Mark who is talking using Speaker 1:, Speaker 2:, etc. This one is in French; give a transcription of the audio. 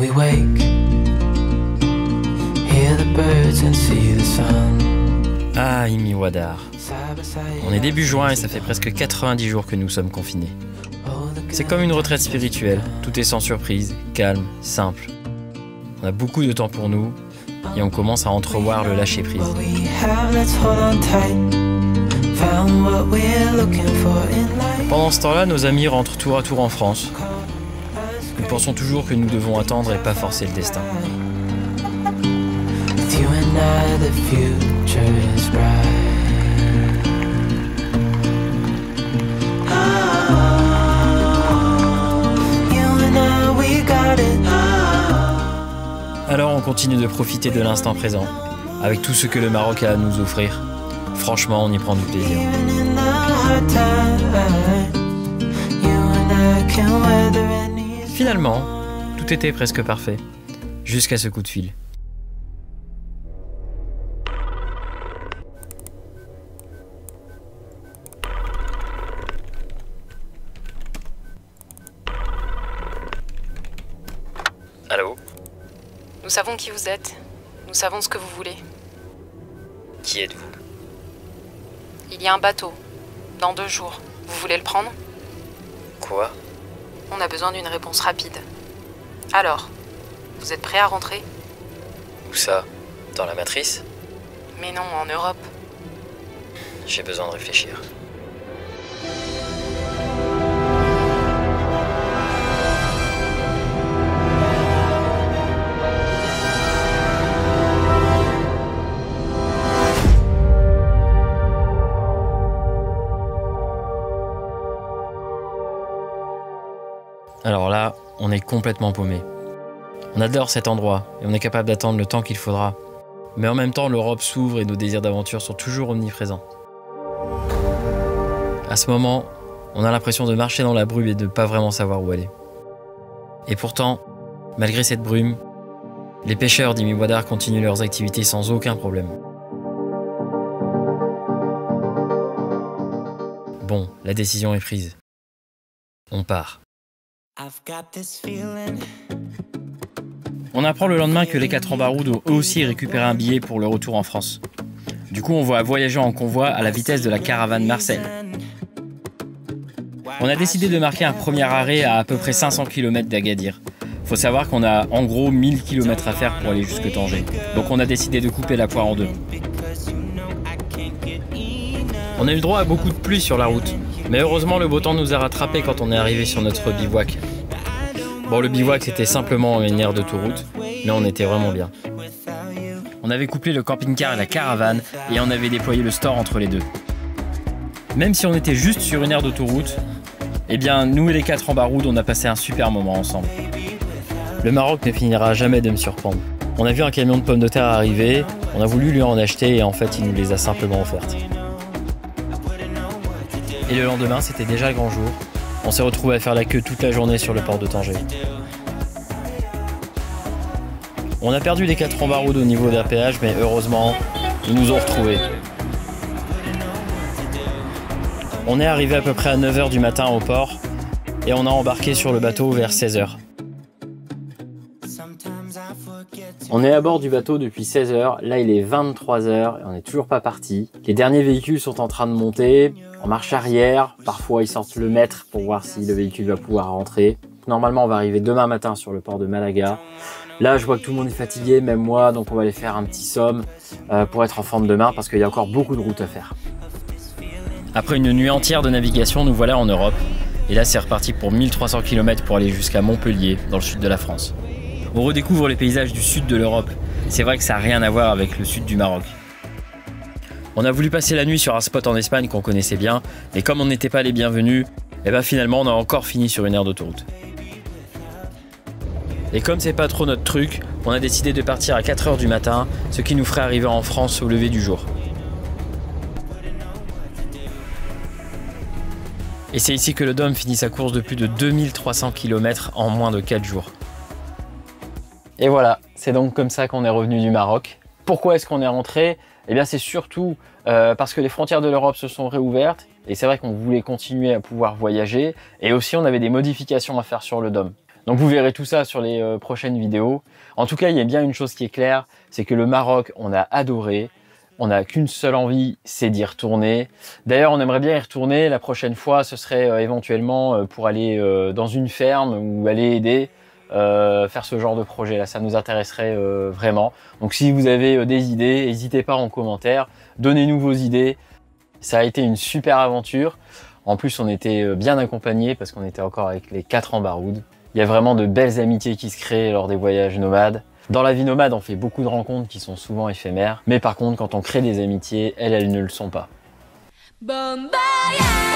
Speaker 1: we wake, hear the birds and see the sun.
Speaker 2: Ah, Imi Wadar. On est début juin et ça fait presque 90 jours que nous sommes confinés. C'est comme une retraite spirituelle, tout est sans surprise, calme, simple. On a beaucoup de temps pour nous et on commence à entrevoir le lâcher-prise. Pendant ce temps-là, nos amis rentrent tour à tour en France. Nous pensons toujours que nous devons attendre et pas forcer le destin. Alors on continue de profiter de l'instant présent, avec tout ce que le Maroc a à nous offrir. Franchement, on y prend du plaisir. Finalement, tout était presque parfait, jusqu'à ce coup de fil. Allô ?
Speaker 3: Nous savons qui vous êtes. Nous savons ce que vous voulez.
Speaker 2: Qui êtes-vous ?
Speaker 3: Il y a un bateau. Dans 2 jours. Vous voulez le prendre ?
Speaker 2: Quoi ?
Speaker 3: On a besoin d'une réponse rapide. Alors, vous êtes prêt à rentrer ?
Speaker 2: Où ça ? Dans la matrice ?
Speaker 3: Mais non, en Europe.
Speaker 2: J'ai besoin de réfléchir. Alors là, on est complètement paumé. On adore cet endroit et on est capable d'attendre le temps qu'il faudra. Mais en même temps, l'Europe s'ouvre et nos désirs d'aventure sont toujours omniprésents. À ce moment, on a l'impression de marcher dans la brume et de ne pas vraiment savoir où aller. Et pourtant, malgré cette brume, les pêcheurs d'Imi Wadar continuent leurs activités sans aucun problème. Bon, la décision est prise. On part. On apprend le lendemain que les 4 Ambaroud ont eux aussi récupéré un billet pour le retour en France. Du coup, on va voyager en convoi à la vitesse de la caravane Marcel. On a décidé de marquer un premier arrêt à peu près 500 km d'Agadir. Faut savoir qu'on a en gros 1000 km à faire pour aller jusque Tanger. Donc on a décidé de couper la poire en 2. On a eu le droit à beaucoup de pluie sur la route. Mais heureusement, le beau temps nous a rattrapés quand on est arrivé sur notre bivouac. Bon, le bivouac, c'était simplement une aire d'autoroute, mais on était vraiment bien. On avait couplé le camping-car et la caravane, et on avait déployé le store entre les deux. Même si on était juste sur une aire d'autoroute, eh bien, nous et les 4 Ambaroud, on a passé un super moment ensemble. Le Maroc ne finira jamais de me surprendre. On a vu un camion de pommes de terre arriver, on a voulu lui en acheter, et en fait, il nous les a simplement offertes. Et le lendemain, c'était déjà le grand jour. On s'est retrouvés à faire la queue toute la journée sur le port de Tanger. On a perdu les 4 Ambaroud au niveau d'un péage, mais heureusement, ils nous ont retrouvés. On est arrivé à peu près à 9h du matin au port et on a embarqué sur le bateau vers 16h. On est à bord du bateau depuis 16h, là il est 23h et on n'est toujours pas parti. Les derniers véhicules sont en train de monter, en marche arrière, parfois ils sortent le mètre pour voir si le véhicule va pouvoir rentrer. Normalement on va arriver demain matin sur le port de Malaga. Là je vois que tout le monde est fatigué, même moi, donc on va aller faire un petit somme pour être en forme demain parce qu'il y a encore beaucoup de routes à faire. Après une nuit entière de navigation, nous voilà en Europe. Et là c'est reparti pour 1300 km pour aller jusqu'à Montpellier, dans le sud de la France. On redécouvre les paysages du sud de l'Europe. C'est vrai que ça n'a rien à voir avec le sud du Maroc. On a voulu passer la nuit sur un spot en Espagne qu'on connaissait bien, et comme on n'était pas les bienvenus, et ben finalement on a encore fini sur une aire d'autoroute. Et comme c'est pas trop notre truc, on a décidé de partir à 4h du matin, ce qui nous ferait arriver en France au lever du jour. Et c'est ici que le Dôme finit sa course de plus de 2300 km en moins de 4 jours. Et voilà, c'est donc comme ça qu'on est revenu du Maroc. Pourquoi est-ce qu'on est rentré ? Eh bien c'est surtout parce que les frontières de l'Europe se sont réouvertes et c'est vrai qu'on voulait continuer à pouvoir voyager et aussi on avait des modifications à faire sur le Dôme. Donc vous verrez tout ça sur les prochaines vidéos. En tout cas, il y a bien une chose qui est claire, c'est que le Maroc, on a adoré. On n'a qu'une seule envie, c'est d'y retourner. D'ailleurs, on aimerait bien y retourner. La prochaine fois, ce serait éventuellement pour aller dans une ferme ou aller aider, faire ce genre de projet là. Ça nous intéresserait vraiment. Donc si vous avez des idées, n'hésitez pas en commentaire. Donnez-nous vos idées. Ça a été une super aventure. En plus, on était bien accompagnés parce qu'on était encore avec les 4 ambarouds. Il y a vraiment de belles amitiés qui se créent lors des voyages nomades. Dans la vie nomade, on fait beaucoup de rencontres qui sont souvent éphémères. Mais par contre, quand on crée des amitiés, elles ne le sont pas. Bombaya!